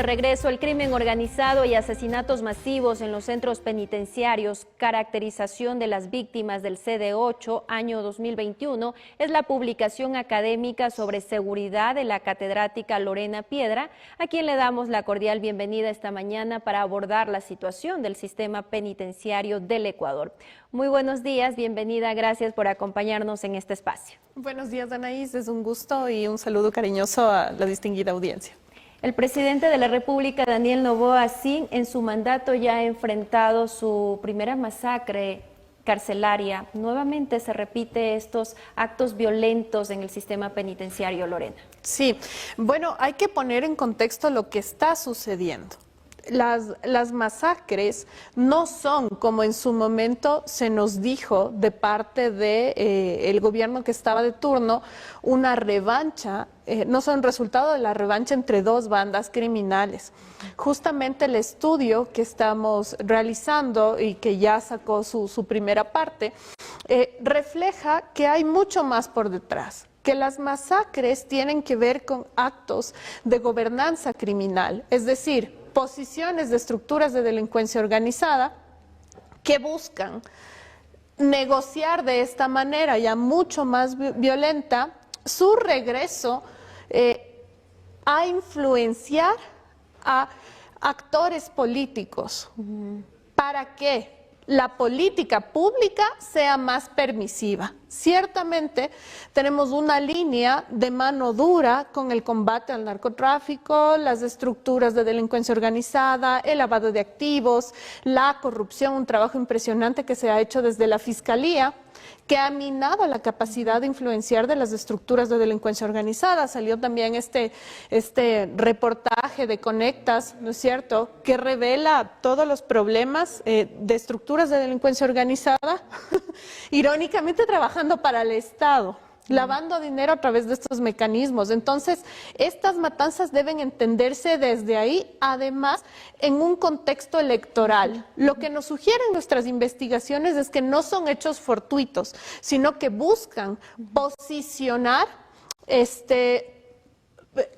regreso. El crimen organizado y asesinatos masivos en los centros penitenciarios, caracterización de las víctimas del CD8, año 2021, es la publicación académica sobre seguridad de la catedrática Lorena Piedra, a quien le damos la cordial bienvenida esta mañana para abordar la situación del sistema penitenciario del Ecuador. Muy buenos días, bienvenida, gracias por acompañarnos en este espacio. Buenos días, Anaís, es un gusto y un saludo cariñoso a la distinguida audiencia. El presidente de la República, Daniel Noboa Sin, en su mandato ya ha enfrentado su primera masacre carcelaria. Nuevamente se repite estos actos violentos en el sistema penitenciario, Lorena. Sí, bueno, hay que poner en contexto lo que está sucediendo. Las masacres no son, como en su momento se nos dijo de parte del gobierno que estaba de turno, una revancha, no son resultado de la revancha entre dos bandas criminales. Justamente el estudio que estamos realizando y que ya sacó su primera parte, refleja que hay mucho más por detrás, que las masacres tienen que ver con actos de gobernanza criminal, es decir, posiciones de estructuras de delincuencia organizada que buscan negociar de esta manera ya mucho más violenta su regreso a influenciar a actores políticos para que la política pública sea más permisiva. Ciertamente tenemos una línea de mano dura con el combate al narcotráfico, las estructuras de delincuencia organizada, el lavado de activos, la corrupción, un trabajo impresionante que se ha hecho desde la Fiscalía, que ha minado la capacidad de influenciar de las estructuras de delincuencia organizada. Salió también este reportaje de Conectas, ¿no es cierto?, que revela todos los problemas de estructuras de delincuencia organizada, irónicamente trabajando para el Estado, lavando dinero a través de estos mecanismos. Entonces, estas matanzas deben entenderse desde ahí, además, en un contexto electoral. Lo que nos sugieren nuestras investigaciones es que no son hechos fortuitos, sino que buscan posicionar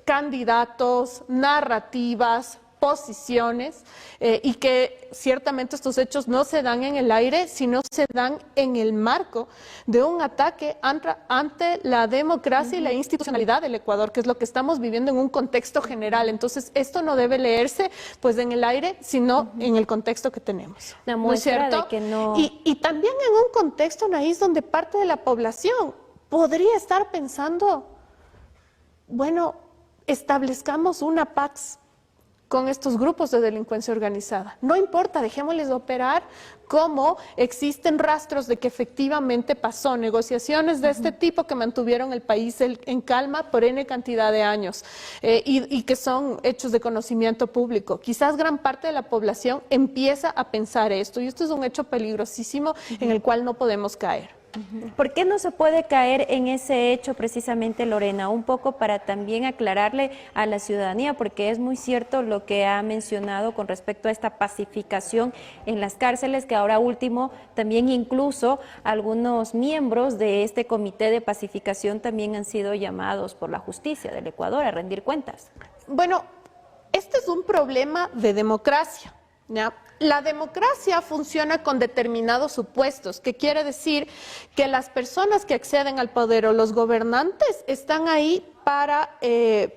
candidatos, narrativas, posiciones, y que ciertamente estos hechos no se dan en el aire, sino se dan en el marco de un ataque ante la democracia y la institucionalidad del Ecuador, que es lo que estamos viviendo en un contexto general. Entonces, esto no debe leerse pues en el aire, sino en el contexto que tenemos. Una muestra de que no... Y también en un contexto, Anaís, donde parte de la población podría estar pensando, bueno, establezcamos una PAX con estos grupos de delincuencia organizada. No importa, dejémosles operar como existen rastros de que efectivamente pasó negociaciones de este tipo que mantuvieron el país en calma por N cantidad de años y que son hechos de conocimiento público. Quizás gran parte de la población empieza a pensar esto y esto es un hecho peligrosísimo en el cual no podemos caer. ¿Por qué no se puede caer en ese hecho precisamente, Lorena? Un poco para también aclararle a la ciudadanía, porque es muy cierto lo que ha mencionado con respecto a esta pacificación en las cárceles, que ahora último también incluso algunos miembros de este comité de pacificación también han sido llamados por la justicia del Ecuador a rendir cuentas. Bueno, este es un problema de democracia, ¿ya? La democracia funciona con determinados supuestos, que quiere decir que las personas que acceden al poder o los gobernantes están ahí para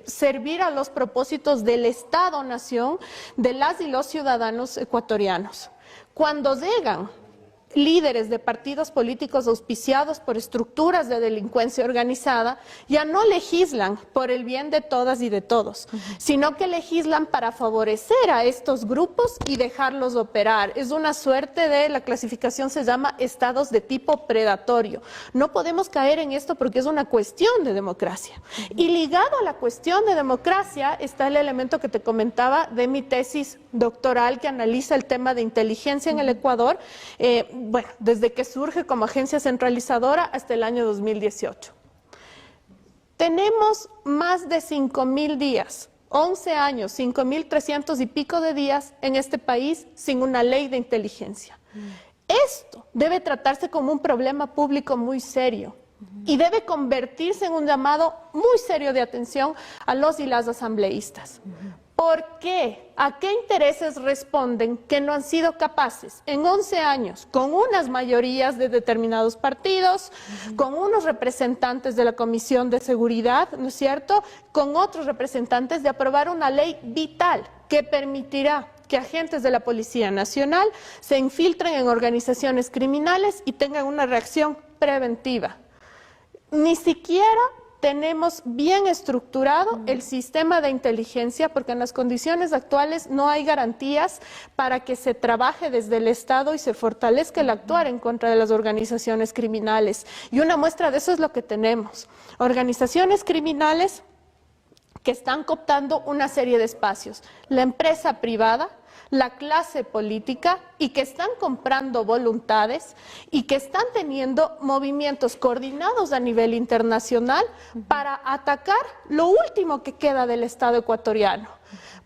servir a los propósitos del Estado-nación, de las y los ciudadanos ecuatorianos. Cuando llegan líderes de partidos políticos auspiciados por estructuras de delincuencia organizada, ya no legislan por el bien de todas y de todos, sino que legislan para favorecer a estos grupos y dejarlos operar. Es una suerte de, la clasificación se llama estados de tipo predatorio. No podemos caer en esto porque es una cuestión de democracia. Y ligado a la cuestión de democracia está el elemento que te comentaba de mi tesis doctoral que analiza el tema de inteligencia en el Ecuador, bueno, desde que surge como agencia centralizadora hasta el año 2018. Tenemos más de 5.000 días, 11 años, 5.300 y pico de días en este país sin una ley de inteligencia. Esto debe tratarse como un problema público muy serio y debe convertirse en un llamado muy serio de atención a los y las asambleístas. ¿Por qué? ¿A qué intereses responden que no han sido capaces en 11 años, con unas mayorías de determinados partidos, con unos representantes de la Comisión de Seguridad, ¿no es cierto?, con otros representantes, de aprobar una ley vital que permitirá que agentes de la Policía Nacional se infiltren en organizaciones criminales y tengan una reacción preventiva? Ni siquiera tenemos bien estructurado el sistema de inteligencia, porque en las condiciones actuales no hay garantías para que se trabaje desde el Estado y se fortalezca el actuar en contra de las organizaciones criminales. Y una muestra de eso es lo que tenemos. Organizaciones criminales que están cooptando una serie de espacios. La empresa privada, la clase política, y que están comprando voluntades y que están teniendo movimientos coordinados a nivel internacional para atacar lo último que queda del Estado ecuatoriano,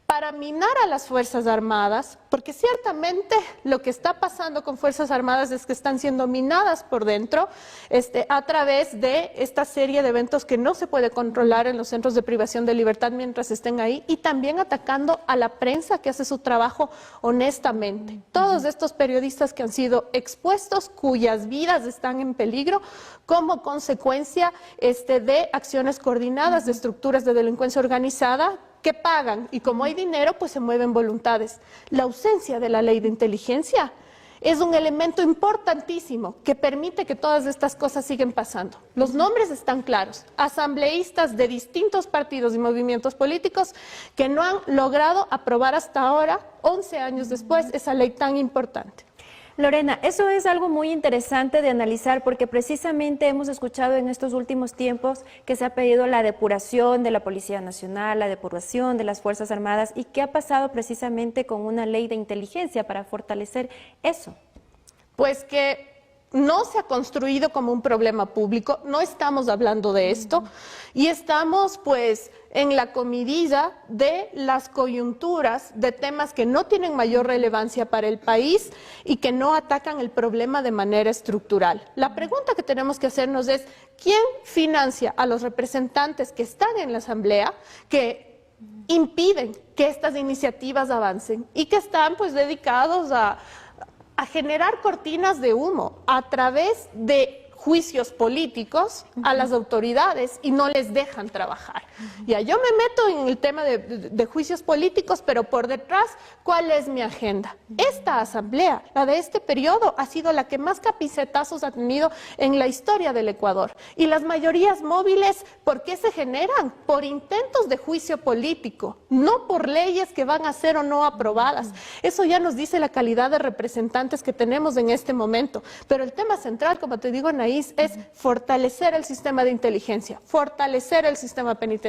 para minar a las Fuerzas Armadas, porque ciertamente lo que está pasando con Fuerzas Armadas es que están siendo minadas por dentro a través de esta serie de eventos que no se puede controlar en los centros de privación de libertad mientras estén ahí, y también atacando a la prensa que hace su trabajo honestamente. Todos estos periodistas que han sido expuestos, cuyas vidas están en peligro como consecuencia de acciones coordinadas de estructuras de delincuencia organizada que pagan, y como hay dinero, pues se mueven voluntades. La ausencia de la ley de inteligencia es un elemento importantísimo que permite que todas estas cosas siguen pasando. Los nombres están claros: asambleístas de distintos partidos y movimientos políticos que no han logrado aprobar hasta ahora, 11 años después, esa ley tan importante. Lorena, eso es algo muy interesante de analizar, porque precisamente hemos escuchado en estos últimos tiempos que se ha pedido la depuración de la Policía Nacional, la depuración de las Fuerzas Armadas, y qué ha pasado precisamente con una ley de inteligencia para fortalecer eso. Pues que no se ha construido como un problema público, no estamos hablando de esto, y estamos pues en la comidilla de las coyunturas de temas que no tienen mayor relevancia para el país y que no atacan el problema de manera estructural. La pregunta que tenemos que hacernos es: ¿quién financia a los representantes que están en la Asamblea, que impiden que estas iniciativas avancen y que están pues dedicados a generar cortinas de humo a través de juicios políticos a las autoridades, y no les dejan trabajar? Ya, yo me meto en el tema de juicios políticos, pero por detrás, ¿cuál es mi agenda? Esta asamblea, la de este periodo, ha sido la que más capicetazos ha tenido en la historia del Ecuador. Y las mayorías móviles, ¿por qué se generan? Por intentos de juicio político, no por leyes que van a ser o no aprobadas. Eso ya nos dice la calidad de representantes que tenemos en este momento. Pero el tema central, como te digo, Anaís, es fortalecer el sistema de inteligencia, fortalecer el sistema penitenciario.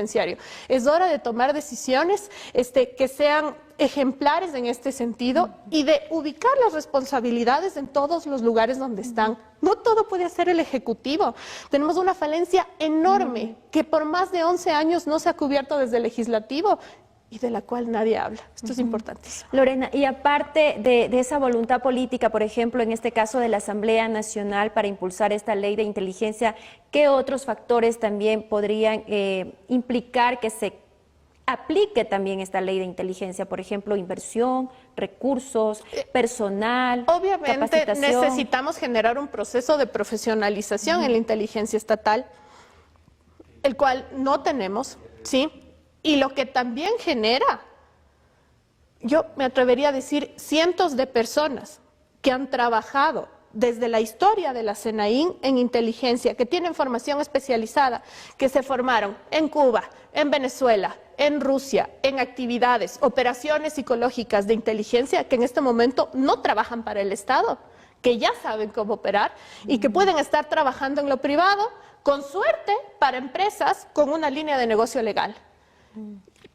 Es hora de tomar decisiones que sean ejemplares en este sentido, y de ubicar las responsabilidades en todos los lugares donde están. No todo puede hacer el Ejecutivo. Tenemos una falencia enorme que por más de 11 años no se ha cubierto desde el Legislativo, y de la cual nadie habla. Esto es importantísimo. Lorena, y aparte de esa voluntad política, por ejemplo, en este caso de la Asamblea Nacional para impulsar esta ley de inteligencia, ¿qué otros factores también podrían implicar que se aplique también esta ley de inteligencia? Por ejemplo, inversión, recursos, personal, obviamente capacitación. Necesitamos generar un proceso de profesionalización en la inteligencia estatal, el cual no tenemos, ¿sí? Y lo que también genera, yo me atrevería a decir, cientos de personas que han trabajado desde la historia de la SENAIN en inteligencia, que tienen formación especializada, que se formaron en Cuba, en Venezuela, en Rusia, en actividades, operaciones psicológicas de inteligencia, que en este momento no trabajan para el Estado, que ya saben cómo operar y que pueden estar trabajando en lo privado, con suerte para empresas con una línea de negocio legal.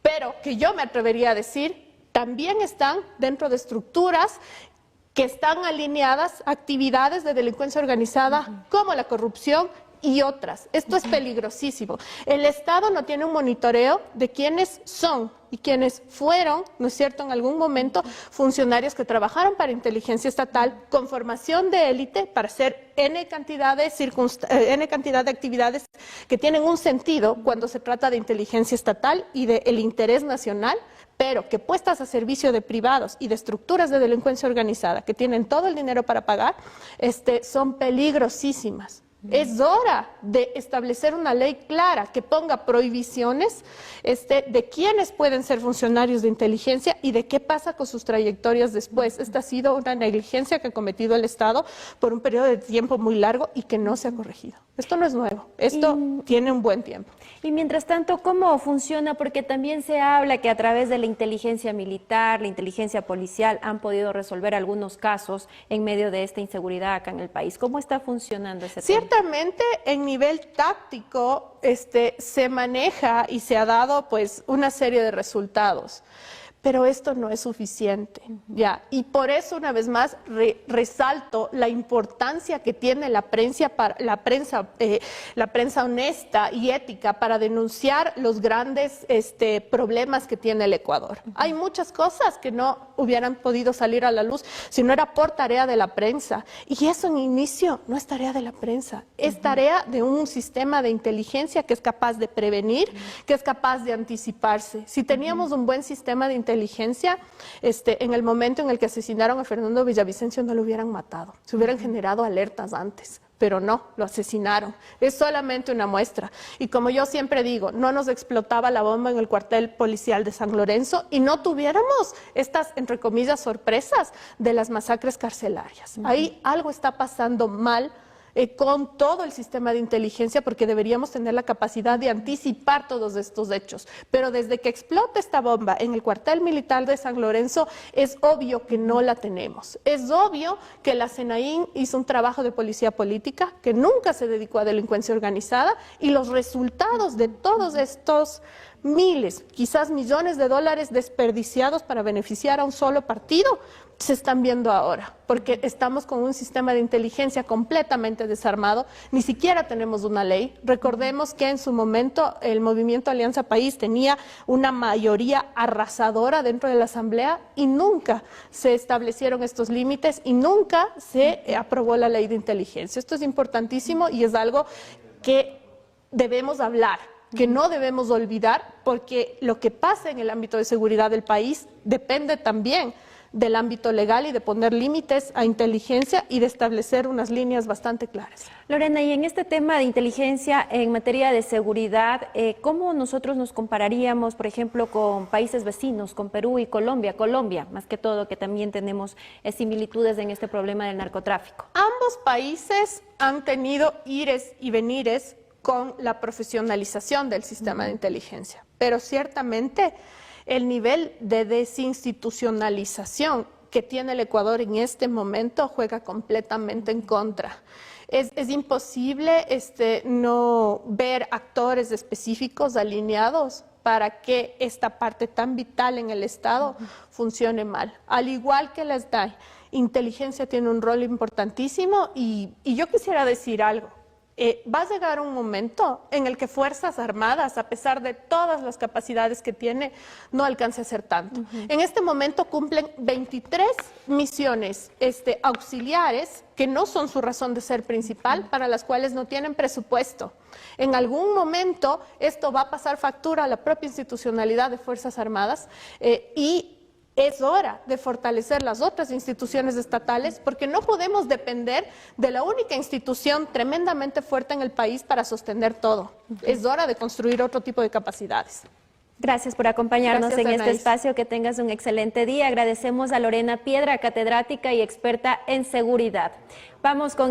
Pero que yo me atrevería a decir, también están dentro de estructuras que están alineadas a actividades de delincuencia organizada, como la corrupción y otras. Esto es peligrosísimo. El Estado no tiene un monitoreo de quiénes son y quiénes fueron, ¿no es cierto?, en algún momento funcionarios que trabajaron para inteligencia estatal con formación de élite para hacer N cantidad de actividades que tienen un sentido cuando se trata de inteligencia estatal y del interés nacional, pero que puestas a servicio de privados y de estructuras de delincuencia organizada que tienen todo el dinero para pagar, son peligrosísimas. Es hora de establecer una ley clara que ponga prohibiciones de quiénes pueden ser funcionarios de inteligencia y de qué pasa con sus trayectorias después. Esta ha sido una negligencia que ha cometido el Estado por un periodo de tiempo muy largo y que no se ha corregido. Esto no es nuevo, esto tiene un buen tiempo. Y mientras tanto, ¿cómo funciona? Porque también se habla que a través de la inteligencia militar, la inteligencia policial, han podido resolver algunos casos en medio de esta inseguridad acá en el país. ¿Cómo está funcionando ese tema? Ciertamente, en nivel táctico, se maneja y se ha dado pues una serie de resultados. Pero esto no es suficiente, ¿ya? Y por eso, una vez más, resalto la importancia que tiene la prensa honesta y ética para denunciar los grandes problemas que tiene el Ecuador. Hay muchas cosas que no hubieran podido salir a la luz si no era por tarea de la prensa. Y eso en inicio no es tarea de la prensa, es tarea de un sistema de inteligencia que es capaz de prevenir, que es capaz de anticiparse. Si teníamos un buen sistema de inteligencia, en el momento en el que asesinaron a Fernando Villavicencio no lo hubieran matado, se hubieran generado alertas antes, pero no, lo asesinaron. Es solamente una muestra. Y como yo siempre digo, no nos explotaba la bomba en el cuartel policial de San Lorenzo y no tuviéramos estas, entre comillas, sorpresas de las masacres carcelarias. Ahí algo está pasando mal con todo el sistema de inteligencia, porque deberíamos tener la capacidad de anticipar todos estos hechos. Pero desde que explota esta bomba en el cuartel militar de San Lorenzo, es obvio que no la tenemos. Es obvio que la SENAIN hizo un trabajo de policía política, que nunca se dedicó a delincuencia organizada, y los resultados de todos estos miles, quizás millones de dólares desperdiciados para beneficiar a un solo partido, se están viendo ahora, porque estamos con un sistema de inteligencia completamente desarmado, ni siquiera tenemos una ley. Recordemos que en su momento el movimiento Alianza País tenía una mayoría arrasadora dentro de la Asamblea y nunca se establecieron estos límites y nunca se aprobó la ley de inteligencia. Esto es importantísimo y es algo que debemos hablar, que no debemos olvidar, porque lo que pasa en el ámbito de seguridad del país depende también del ámbito legal y de poner límites a inteligencia y de establecer unas líneas bastante claras. Lorena, y en este tema de inteligencia en materia de seguridad, ¿cómo nosotros nos compararíamos, por ejemplo, con países vecinos, con Perú y Colombia? Colombia, más que todo, que también tenemos similitudes en este problema del narcotráfico. Ambos países han tenido ires y venires con la profesionalización del sistema de inteligencia, pero ciertamente el nivel de desinstitucionalización que tiene el Ecuador en este momento juega completamente en contra. Es imposible no ver actores específicos alineados para que esta parte tan vital en el Estado funcione mal. Al igual que la SDAI, inteligencia tiene un rol importantísimo y yo quisiera decir algo. Va a llegar un momento en el que Fuerzas Armadas, a pesar de todas las capacidades que tiene, no alcance a hacer tanto. En este momento cumplen 23 misiones auxiliares que no son su razón de ser principal, para las cuales no tienen presupuesto. En algún momento esto va a pasar factura a la propia institucionalidad de Fuerzas Armadas y es hora de fortalecer las otras instituciones estatales, porque no podemos depender de la única institución tremendamente fuerte en el país para sostener todo. Es hora de construir otro tipo de capacidades. Gracias por acompañarnos en este espacio. Que tengas un excelente día. Agradecemos a Lorena Piedra, catedrática y experta en seguridad. Vamos con